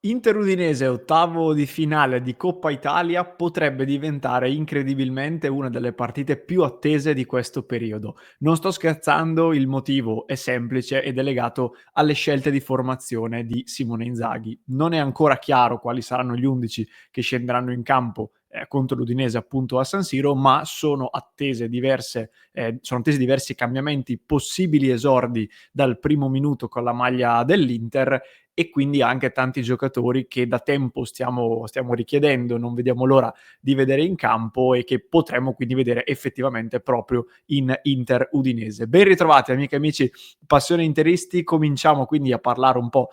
Inter-Udinese, ottavo di finale di Coppa Italia, potrebbe diventare incredibilmente una delle partite più attese di questo periodo. Non sto scherzando, il motivo è semplice ed è legato alle scelte di formazione di Simone Inzaghi. Non è ancora chiaro quali saranno gli 11 che scenderanno in campo contro l'Udinese appunto a San Siro, ma sono attesi diversi cambiamenti, possibili esordi dal primo minuto con la maglia dell'Inter e quindi anche tanti giocatori che da tempo stiamo richiedendo, non vediamo l'ora di vedere in campo e che potremmo quindi vedere effettivamente proprio in Inter Udinese. Ben ritrovati amiche e amici passione interisti, cominciamo quindi a parlare un po'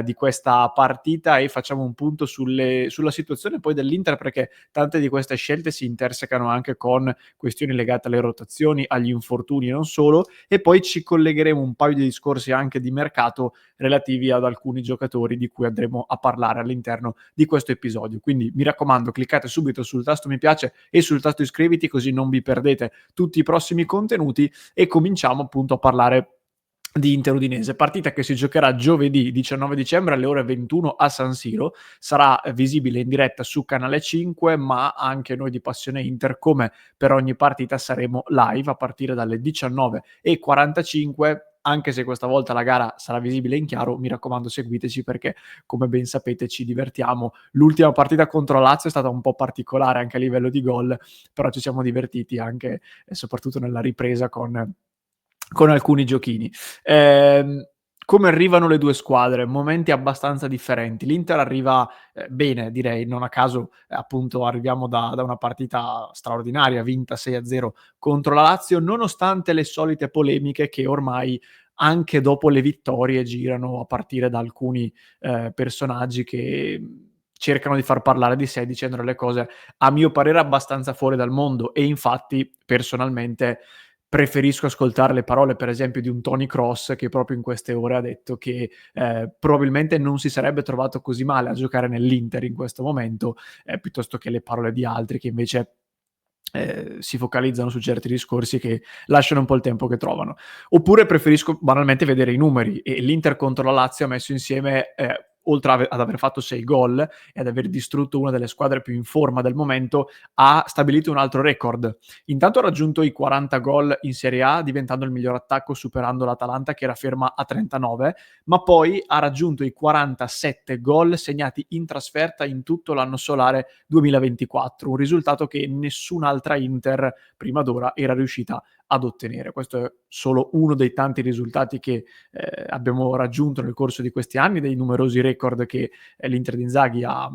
di questa partita e facciamo un punto sulla situazione poi dell'Inter, perché tante di queste scelte si intersecano anche con questioni legate alle rotazioni, agli infortuni e non solo, e poi ci collegheremo un paio di discorsi anche di mercato relativi ad alcuni giocatori di cui andremo a parlare all'interno di questo episodio. Quindi mi raccomando, cliccate subito sul tasto mi piace e sul tasto iscriviti, così non vi perdete tutti i prossimi contenuti, e cominciamo appunto a parlare di Inter Udinese, partita che si giocherà giovedì 19 dicembre alle ore 21 a San Siro. Sarà visibile in diretta su Canale 5, ma anche noi di Passione Inter, come per ogni partita, saremo live a partire dalle 19:45. Anche se questa volta la gara sarà visibile in chiaro, mi raccomando seguiteci, perché come ben sapete ci divertiamo. L'ultima partita contro Lazio è stata un po' particolare anche a livello di gol, però ci siamo divertiti anche e soprattutto nella ripresa con alcuni giochini. Come arrivano le due squadre? Momenti abbastanza differenti. L'Inter arriva bene, direi, non a caso appunto arriviamo da una partita straordinaria, vinta 6-0 contro la Lazio, nonostante le solite polemiche che ormai anche dopo le vittorie girano, a partire da alcuni personaggi che cercano di far parlare di sé dicendo le cose a mio parere abbastanza fuori dal mondo. E infatti personalmente preferisco ascoltare le parole, per esempio, di un Tony Cross, che proprio in queste ore ha detto che probabilmente non si sarebbe trovato così male a giocare nell'Inter in questo momento, piuttosto che le parole di altri che invece si focalizzano su certi discorsi che lasciano un po' il tempo che trovano. Oppure preferisco banalmente vedere i numeri, e l'Inter contro la Lazio ha messo insieme, oltre ad aver fatto 6 gol e ad aver distrutto una delle squadre più in forma del momento, ha stabilito un altro record. Intanto ha raggiunto i 40 gol in Serie A, diventando il miglior attacco, superando l'Atalanta che era ferma a 39, ma poi ha raggiunto i 47 gol segnati in trasferta in tutto l'anno solare 2024, un risultato che nessun'altra Inter prima d'ora era riuscita ad ottenere. Questo è solo uno dei tanti risultati che abbiamo raggiunto nel corso di questi anni, dei numerosi record che l'Inter di Inzaghi ha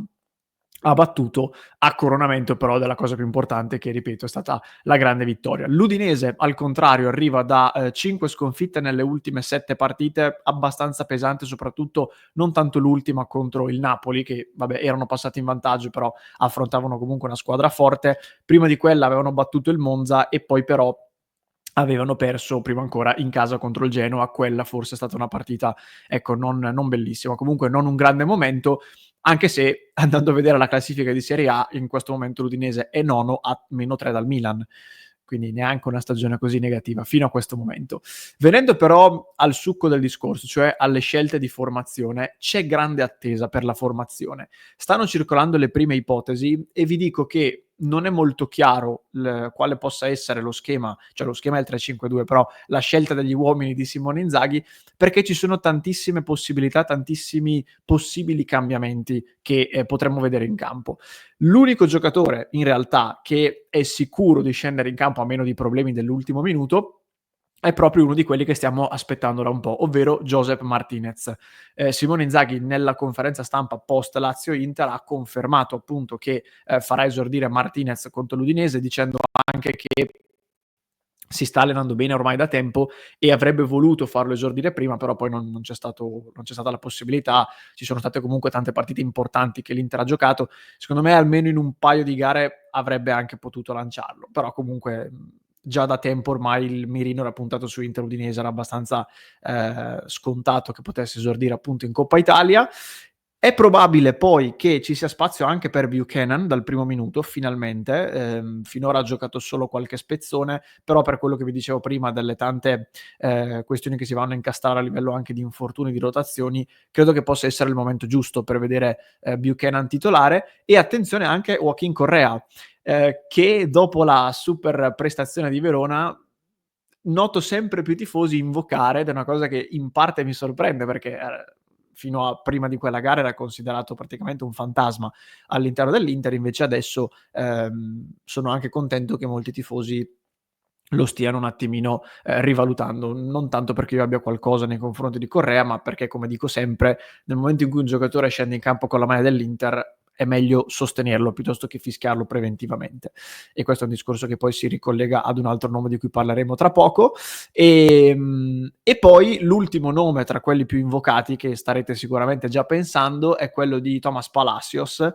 battuto, a coronamento però della cosa più importante, che ripeto è stata la grande vittoria. L'Udinese al contrario arriva da 5 sconfitte nelle ultime 7 partite, abbastanza pesante, soprattutto non tanto l'ultima contro il Napoli, che vabbè erano passati in vantaggio però affrontavano comunque una squadra forte. Prima di quella avevano battuto il Monza e poi però avevano perso prima ancora in casa contro il Genoa. Quella forse è stata una partita, ecco, non bellissima, comunque non un grande momento, anche se andando a vedere la classifica di Serie A in questo momento l'Udinese è nono a -3 dal Milan, quindi neanche una stagione così negativa fino a questo momento. Venendo però al succo del discorso, cioè alle scelte di formazione, c'è grande attesa per la formazione. Stanno circolando le prime ipotesi e vi dico che non è molto chiaro quale possa essere lo schema, cioè lo schema è il 3-5-2, però la scelta degli uomini di Simone Inzaghi, perché ci sono tantissime possibilità, tantissimi possibili cambiamenti che potremmo vedere in campo. L'unico giocatore in realtà che è sicuro di scendere in campo a meno di problemi dell'ultimo minuto è proprio uno di quelli che stiamo aspettando da un po', ovvero Josep Martinez. Simone Inzaghi nella conferenza stampa post Lazio-Inter ha confermato appunto che farà esordire Martinez contro l'Udinese, dicendo anche che si sta allenando bene ormai da tempo e avrebbe voluto farlo esordire prima, però poi non c'è stata la possibilità. Ci sono state comunque tante partite importanti che l'Inter ha giocato. Secondo me almeno in un paio di gare avrebbe anche potuto lanciarlo, però comunque già da tempo ormai il mirino era puntato su Inter Udinese, era abbastanza scontato che potesse esordire appunto in Coppa Italia. È probabile poi che ci sia spazio anche per Buchanan dal primo minuto, finalmente. Finora ha giocato solo qualche spezzone, però per quello che vi dicevo prima delle tante questioni che si vanno a incastrare a livello anche di infortuni, di rotazioni, credo che possa essere il momento giusto per vedere Buchanan titolare. E attenzione anche Joaquin Correa, che dopo la super prestazione di Verona noto sempre più tifosi invocare, ed è una cosa che in parte mi sorprende perché fino a prima di quella gara era considerato praticamente un fantasma all'interno dell'Inter, invece adesso sono anche contento che molti tifosi lo stiano un attimino rivalutando, non tanto perché io abbia qualcosa nei confronti di Correa, ma perché, come dico sempre, nel momento in cui un giocatore scende in campo con la maglia dell'Inter è meglio sostenerlo piuttosto che fischiarlo preventivamente. E questo è un discorso che poi si ricollega ad un altro nome di cui parleremo tra poco. E poi l'ultimo nome tra quelli più invocati, che starete sicuramente già pensando, è quello di Thomas Palacios.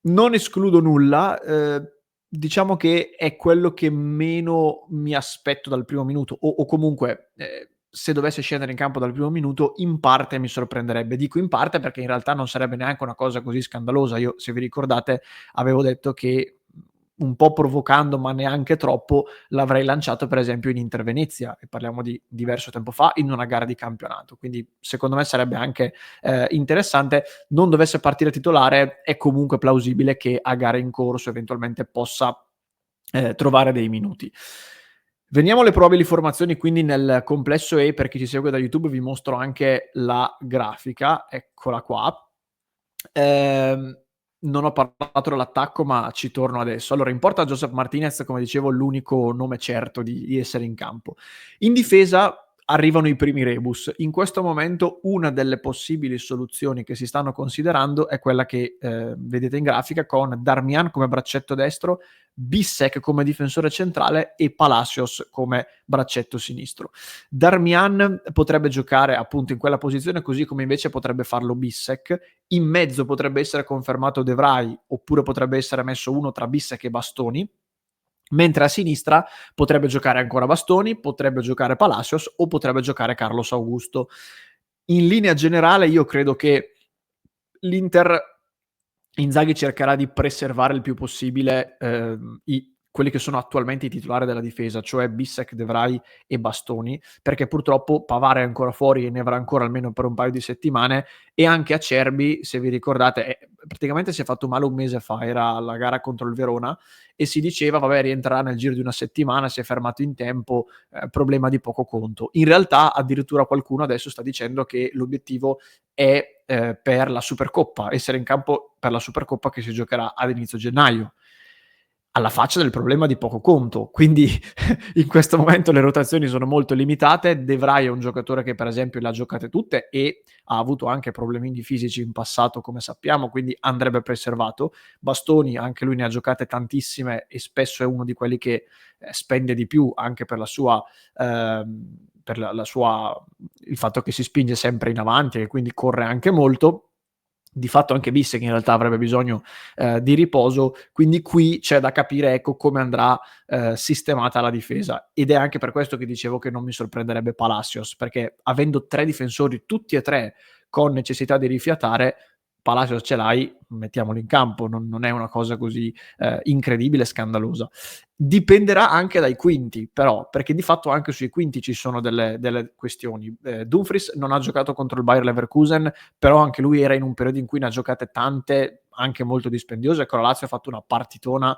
Non escludo nulla, diciamo che è quello che meno mi aspetto dal primo minuto, o comunque, se dovesse scendere in campo dal primo minuto, in parte mi sorprenderebbe. Dico in parte perché in realtà non sarebbe neanche una cosa così scandalosa. Io, se vi ricordate, avevo detto che, un po' provocando, ma neanche troppo, l'avrei lanciato per esempio in Inter Venezia, e parliamo di diverso tempo fa, in una gara di campionato. Quindi secondo me sarebbe anche interessante. Non dovesse partire titolare, è comunque plausibile che a gare in corso eventualmente possa trovare dei minuti. Veniamo alle probabili formazioni quindi nel complesso, e per chi ci segue da YouTube vi mostro anche la grafica, eccola qua. Non ho parlato dell'attacco, ma ci torno adesso. Allora, in porta Joseph Martinez, come dicevo, l'unico nome certo di essere in campo. In difesa arrivano i primi rebus. In questo momento una delle possibili soluzioni che si stanno considerando è quella che vedete in grafica, con Darmian come braccetto destro, Bissek come difensore centrale e Palacios come braccetto sinistro. Darmian potrebbe giocare appunto in quella posizione, così come invece potrebbe farlo Bissek. In mezzo potrebbe essere confermato De Vrij, oppure potrebbe essere messo uno tra Bissek e Bastoni, mentre a sinistra potrebbe giocare ancora Bastoni, potrebbe giocare Palacios o potrebbe giocare Carlos Augusto. In linea generale io credo che l'Inter, Inzaghi cercherà di preservare il più possibile quelli che sono attualmente i titolari della difesa, cioè Bissek, De Vrij e Bastoni, perché purtroppo Pavard è ancora fuori e ne avrà ancora almeno per un paio di settimane, e anche Acerbi, se vi ricordate, praticamente si è fatto male un mese fa, era la gara contro il Verona, e si diceva, vabbè, rientrerà nel giro di una settimana, si è fermato in tempo, problema di poco conto. In realtà addirittura qualcuno adesso sta dicendo che l'obiettivo è per la Supercoppa, essere in campo per la Supercoppa che si giocherà ad inizio gennaio. Alla faccia del problema di poco conto, quindi in questo momento le rotazioni sono molto limitate. De Vrij è un giocatore che per esempio le ha giocate tutte e ha avuto anche problemini fisici in passato, come sappiamo, quindi andrebbe preservato. Bastoni, anche lui ne ha giocate tantissime e spesso è uno di quelli che spende di più anche per la sua il fatto che si spinge sempre in avanti e quindi corre anche molto. Di fatto anche Bissek in realtà avrebbe bisogno di riposo, quindi qui c'è da capire, ecco, come andrà sistemata la difesa, ed è anche per questo che dicevo che non mi sorprenderebbe Palacios, perché avendo tre difensori tutti e tre con necessità di rifiatare, Palacios ce l'hai, mettiamolo in campo, non è una cosa così incredibile, scandalosa. Dipenderà anche dai quinti, però, perché di fatto anche sui quinti ci sono delle questioni. Dumfries non ha giocato contro il Bayer Leverkusen, però anche lui era in un periodo in cui ne ha giocate tante, anche molto dispendiose. Con la Lazio ha fatto una partitona,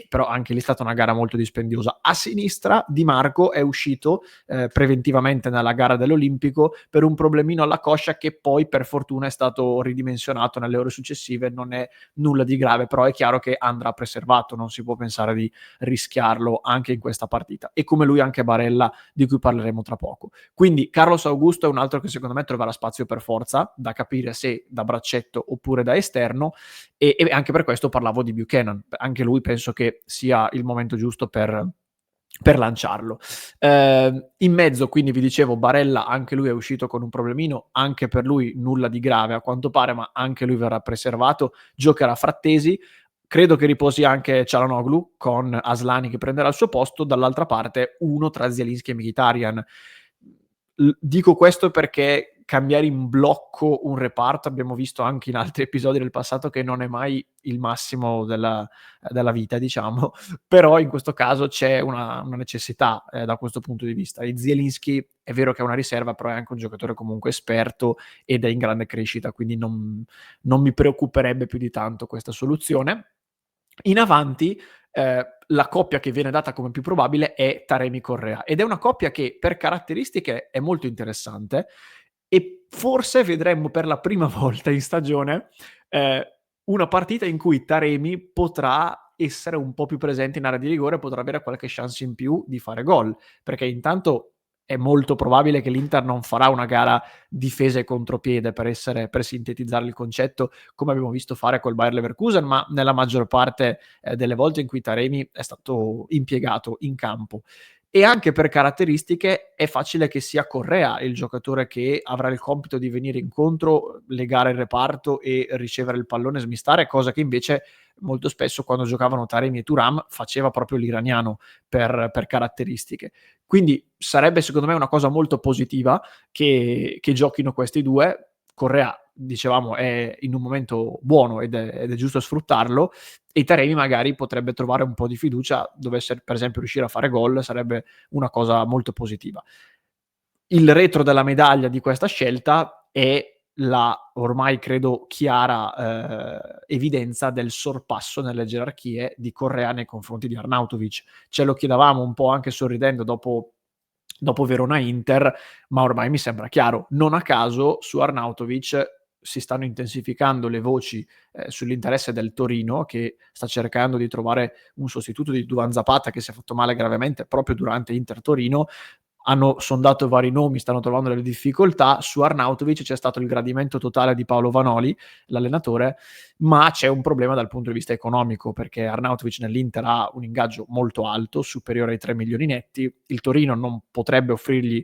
però anche lì è stata una gara molto dispendiosa. A sinistra Di Marco è uscito preventivamente nella gara dell'Olimpico per un problemino alla coscia, che poi per fortuna è stato ridimensionato nelle ore successive, non è nulla di grave, però è chiaro che andrà preservato, non si può pensare di rischiarlo anche in questa partita, e come lui anche Barella, di cui parleremo tra poco. Quindi Carlos Augusto è un altro che secondo me troverà spazio per forza, da capire se da braccetto oppure da esterno, e anche per questo parlavo di Buchanan, anche lui penso che sia il momento giusto per lanciarlo. In mezzo, quindi vi dicevo, Barella, anche lui è uscito con un problemino, anche per lui nulla di grave a quanto pare, ma anche lui verrà preservato, giocherà Frattesi. Credo che riposi anche Çalhanoğlu, con Aslani che prenderà il suo posto, dall'altra parte uno tra Zielinski e Mkhitaryan. Dico questo perché cambiare in blocco un reparto abbiamo visto anche in altri episodi del passato che non è mai il massimo della vita, diciamo, però in questo caso c'è una necessità da questo punto di vista. E Zielinski è vero che è una riserva, però è anche un giocatore comunque esperto ed è in grande crescita, quindi non mi preoccuperebbe più di tanto questa soluzione. In avanti, la coppia che viene data come più probabile è Taremi-Correa, ed è una coppia che per caratteristiche è molto interessante, e forse vedremmo per la prima volta in stagione una partita in cui Taremi potrà essere un po' più presente in area di rigore, potrà avere qualche chance in più di fare gol, perché intanto è molto probabile che l'Inter non farà una gara difesa e contropiede, per sintetizzare il concetto, come abbiamo visto fare col Bayer Leverkusen, ma nella maggior parte delle volte in cui Taremi è stato impiegato in campo. E anche per caratteristiche è facile che sia Correa il giocatore che avrà il compito di venire incontro, legare il reparto e ricevere il pallone e smistare, cosa che invece molto spesso quando giocavano Taremi e Thuram faceva proprio l'iraniano per caratteristiche. Quindi sarebbe secondo me una cosa molto positiva che giochino questi due. Correa, dicevamo, è in un momento buono ed è giusto sfruttarlo, e Taremi magari potrebbe trovare un po' di fiducia, dovesse per esempio riuscire a fare gol, sarebbe una cosa molto positiva. Il retro della medaglia di questa scelta è la ormai credo chiara evidenza del sorpasso nelle gerarchie di Correa nei confronti di Arnautovic. Ce lo chiedevamo un po' anche sorridendo dopo Verona-Inter, ma ormai mi sembra chiaro. Non a caso su Arnautovic si stanno intensificando le voci sull'interesse del Torino, che sta cercando di trovare un sostituto di Duvan Zapata, che si è fatto male gravemente proprio durante Inter-Torino. Hanno sondato vari nomi, stanno trovando delle difficoltà. Su Arnautovic c'è stato il gradimento totale di Paolo Vanoli, l'allenatore, ma c'è un problema dal punto di vista economico, perché Arnautovic nell'Inter ha un ingaggio molto alto, superiore ai 3 milioni netti. Il Torino non potrebbe offrirgli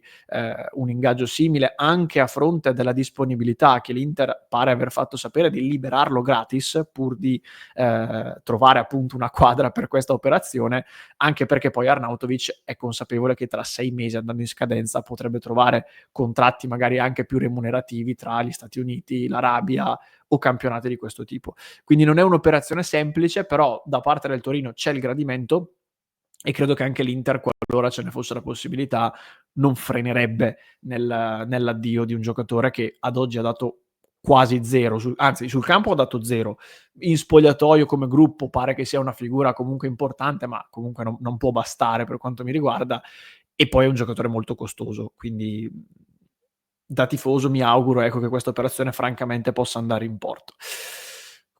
un ingaggio simile, anche a fronte della disponibilità che l'Inter pare aver fatto sapere di liberarlo gratis, pur di trovare appunto una quadra per questa operazione, anche perché poi Arnautovic è consapevole che tra 6 mesi, andando in scadenza, potrebbe trovare contratti magari anche più remunerativi tra gli Stati Uniti, l'Arabia o campionati di questo tipo. Quindi non è un'operazione semplice, però da parte del Torino c'è il gradimento, e credo che anche l'Inter, qualora ce ne fosse la possibilità, non frenerebbe nell'addio di un giocatore che ad oggi ha dato quasi zero, anzi sul campo ha dato zero, in spogliatoio come gruppo pare che sia una figura comunque importante, ma comunque non può bastare per quanto mi riguarda, e poi è un giocatore molto costoso, quindi da tifoso mi auguro, ecco, che questa operazione francamente possa andare in porto.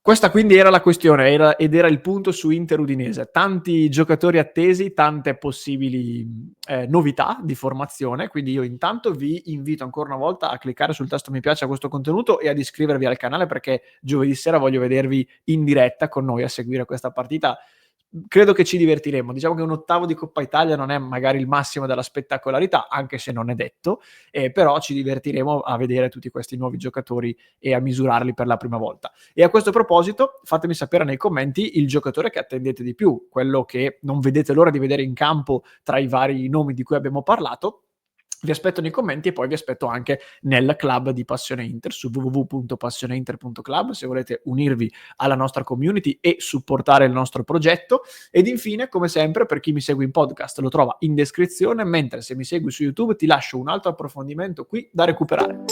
Questa quindi era la questione, ed era il punto su Inter Udinese. Tanti giocatori attesi, tante possibili novità di formazione, quindi io intanto vi invito ancora una volta a cliccare sul tasto mi piace a questo contenuto e ad iscrivervi al canale, perché giovedì sera voglio vedervi in diretta con noi a seguire questa partita. Credo che ci divertiremo. Diciamo che un ottavo di Coppa Italia non è magari il massimo della spettacolarità, anche se non è detto, però ci divertiremo a vedere tutti questi nuovi giocatori e a misurarli per la prima volta. E a questo proposito, fatemi sapere nei commenti il giocatore che attendete di più, quello che non vedete l'ora di vedere in campo tra i vari nomi di cui abbiamo parlato. Vi aspetto nei commenti, e poi vi aspetto anche nel club di Passione Inter su www.passioneinter.club se volete unirvi alla nostra community e supportare il nostro progetto. Ed infine, come sempre, per chi mi segue in podcast lo trova in descrizione, mentre se mi segui su YouTube ti lascio un altro approfondimento qui da recuperare.